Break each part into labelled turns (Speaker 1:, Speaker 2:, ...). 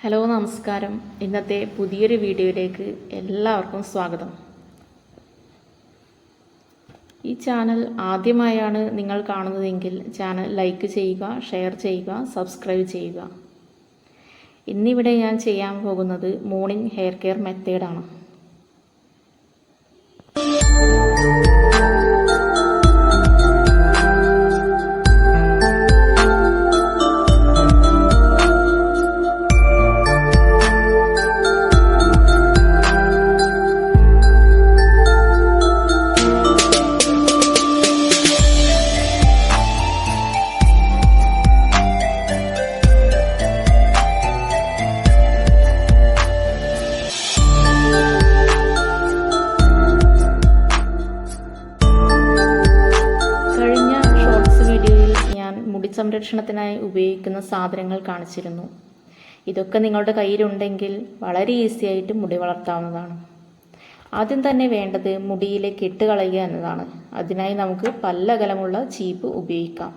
Speaker 1: Hello നമസ്കാരം. ഇന്നത്തെ പുതിയൊരു വീഡിയോയിലേക്ക് എല്ലാവർക്കും സ്വാഗതം. ഈ ചാനൽ ആദ്യമായാണ് നിങ്ങൾ കാണുന്നതെങ്കിൽ ചാനൽ ലൈക്ക് ചെയ്യുക, ഷെയർ ചെയ്യുക, സബ്സ്ക്രൈബ് ചെയ്യുക. ഇന്നിവിടെ ഞാൻ ചെയ്യാൻ പോകുന്നത് മോർണിംഗ് ഹെയർ കെയർ മെത്തേഡാണ്. മുടി സംരക്ഷണത്തിനായി ഉപയോഗിക്കുന്ന സാധനങ്ങൾ കാണിച്ചിരുന്നു. ഇതൊക്കെ നിങ്ങളുടെ കയ്യിലുണ്ടെങ്കിൽ വളരെ ഈസി ആയിട്ട് മുടി വളർത്താവുന്നതാണ്. ആദ്യം തന്നെ വേണ്ടത് മുടിയിലെ കെട്ട് കളയുക എന്നതാണ്. അതിനായി നമുക്ക് പല്ലകലമുള്ള ചീപ്പ് ഉപയോഗിക്കാം.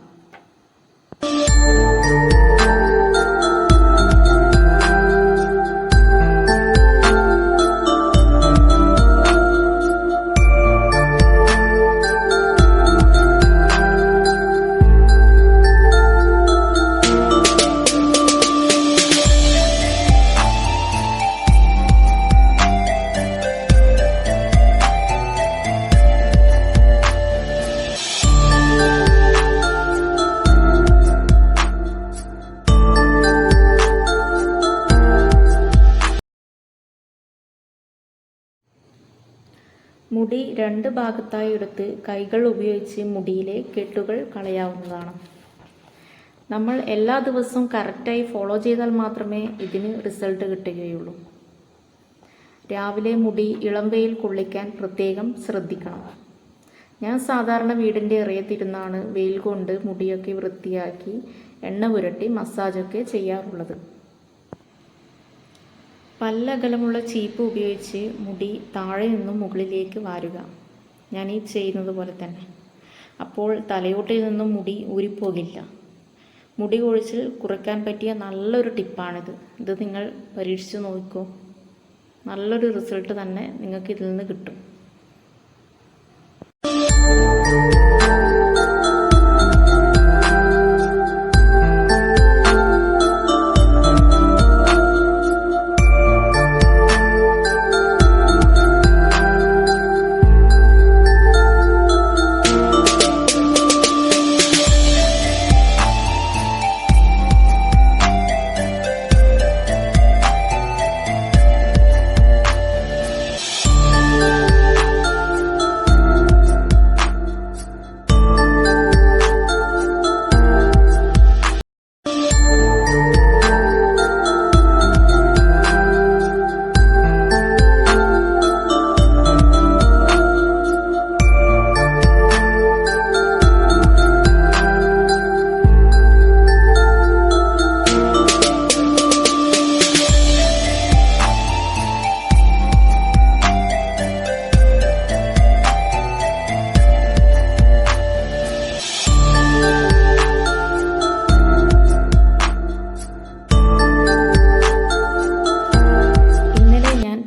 Speaker 1: മുടി രണ്ട് ഭാഗത്തായി എടുത്ത് കൈകൾ ഉപയോഗിച്ച് മുടിയിലെ കെട്ടുകൾ കളയാവുന്നതാണ്. നമ്മൾ എല്ലാ ദിവസവും കറക്റ്റായി ഫോളോ ചെയ്താൽ മാത്രമേ ഇതിന് റിസൾട്ട് കിട്ടുകയുള്ളൂ. രാവിലെ മുടി ഇളം വെയിൽ കൊള്ളിക്കാൻ പ്രത്യേകം ശ്രദ്ധിക്കണം. ഞാൻ സാധാരണ വീടിൻ്റെ ഇറയത്തിരുന്നാണ് വെയിൽ കൊണ്ട് മുടിയൊക്കെ വൃത്തിയാക്കി എണ്ണ പുരട്ടി മസാജൊക്കെ ചെയ്യാറുള്ളത്. പല്ലകലമുള്ള ചീപ്പ് ഉപയോഗിച്ച് മുടി താഴെ നിന്നും മുകളിലേക്ക് വാരുക. ഞാൻ ഈ ചെയ്യുന്നത് പോലെ തന്നെ. അപ്പോൾ തലയോട്ടിൽ നിന്നും മുടി ഊരിപ്പോകില്ല. മുടി കൊഴിച്ചിൽ കുറയ്ക്കാൻ പറ്റിയ നല്ലൊരു ടിപ്പാണിത്. ഇത് നിങ്ങൾ പരീക്ഷിച്ച് നോക്കൂ. നല്ലൊരു റിസൾട്ട് തന്നെ നിങ്ങൾക്ക് ഇതിൽ നിന്ന് കിട്ടും.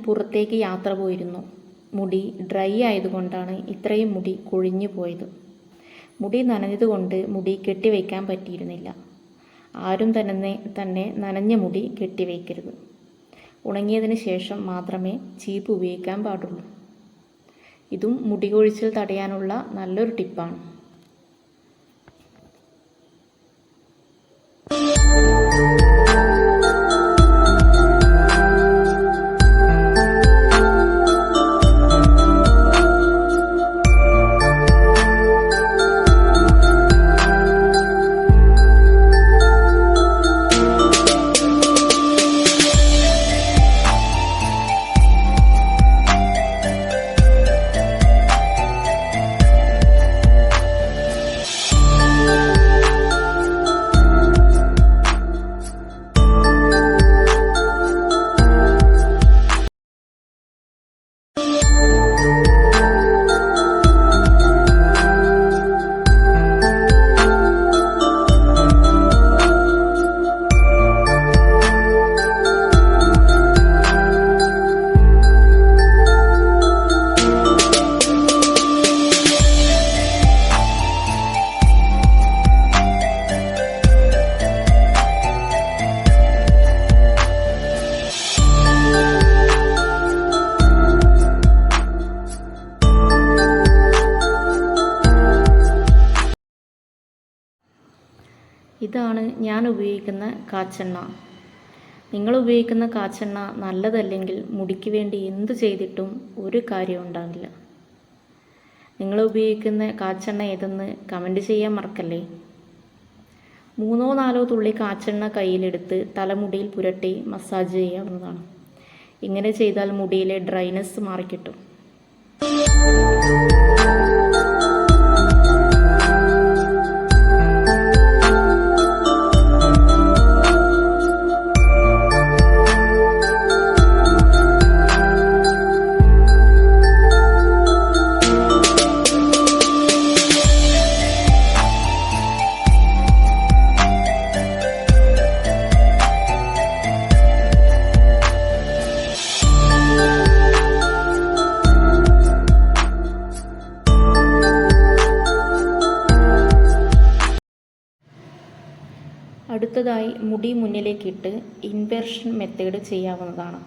Speaker 1: പുറത്തേക്ക് യാത്ര പോയിരുന്നു. മുടി ഡ്രൈ ആയതുകൊണ്ടാണ് ഇത്രയും മുടി കൊഴിഞ്ഞു പോയത്. മുടി നനഞ്ഞതുകൊണ്ട് മുടി കെട്ടിവയ്ക്കാൻ പറ്റിയിരുന്നില്ല. ആരും തന്നെ നനഞ്ഞ മുടി കെട്ടിവയ്ക്കരുത്. ഉണങ്ങിയതിന് ശേഷം മാത്രമേ ചീപ്പ് ഉപയോഗിക്കാൻ പാടുള്ളൂ. ഇതും മുടി കൊഴിച്ചിൽ തടയാനുള്ള നല്ലൊരു ടിപ്പാണ്. ഞാൻ ഉപയോഗിക്കുന്ന കാച്ചെണ്ണ. നിങ്ങൾ ഉപയോഗിക്കുന്ന കാച്ചെണ്ണ നല്ലതല്ലെങ്കിൽ മുടിക്ക് വേണ്ടി എന്തു ചെയ്തിട്ടും ഒരു കാര്യം ഉണ്ടാവില്ല. നിങ്ങൾ ഉപയോഗിക്കുന്ന കാച്ചെണ്ണ ഏതെന്ന് കമൻറ്റ് ചെയ്യാൻ മറക്കല്ലേ. 3-4 തുള്ളി കാച്ചെണ്ണ കയ്യിലെടുത്ത് തലമുടിയിൽ പുരട്ടി മസാജ് ചെയ്യാവുന്നതാണ്. ഇങ്ങനെ ചെയ്താൽ മുടിയിലെ ഡ്രൈനെസ് മാറിക്കിട്ടും. അടുത്തതായി മുടി മുന്നിലേക്കിട്ട് ഇൻവേർഷൻ മെത്തേഡ് ചെയ്യാവുന്നതാണ്.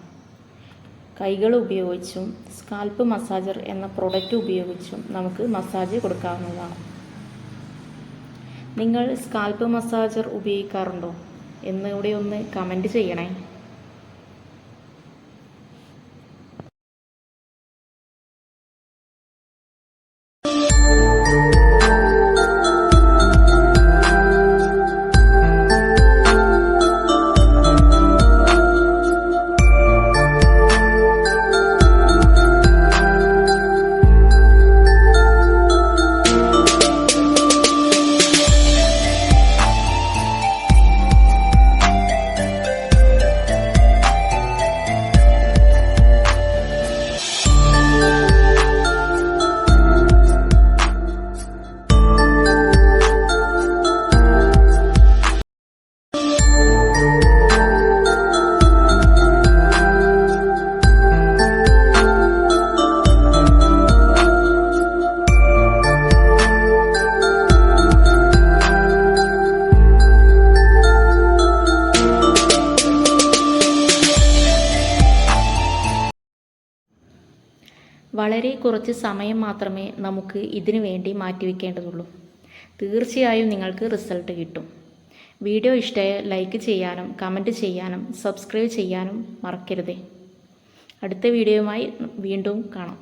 Speaker 1: കൈകൾ ഉപയോഗിച്ചും സ്കാൽപ്പ് മസാജർ എന്ന പ്രൊഡക്റ്റ് ഉപയോഗിച്ചും നമുക്ക് മസാജ് കൊടുക്കാവുന്നതാണ്. നിങ്ങൾ സ്കാൽപ്പ് മസാജർ ഉപയോഗിക്കാറുണ്ടോ എന്ന് ഇവിടെ ഒന്ന് കമൻറ്റ് ചെയ്യണേ. വളരെ കുറച്ച് സമയം മാത്രമേ നമുക്ക് ഇതിനു വേണ്ടി മാറ്റിവെക്കേണ്ടതുള്ളൂ. തീർച്ചയായും നിങ്ങൾക്ക് റിസൾട്ട് കിട്ടും. വീഡിയോ ഇഷ്ടമായാൽ ലൈക്ക് ചെയ്യാനും കമൻറ്റ് ചെയ്യാനും സബ്സ്ക്രൈബ് ചെയ്യാനും മറക്കരുതേ. അടുത്ത വീഡിയോയുമായി വീണ്ടും കാണാം.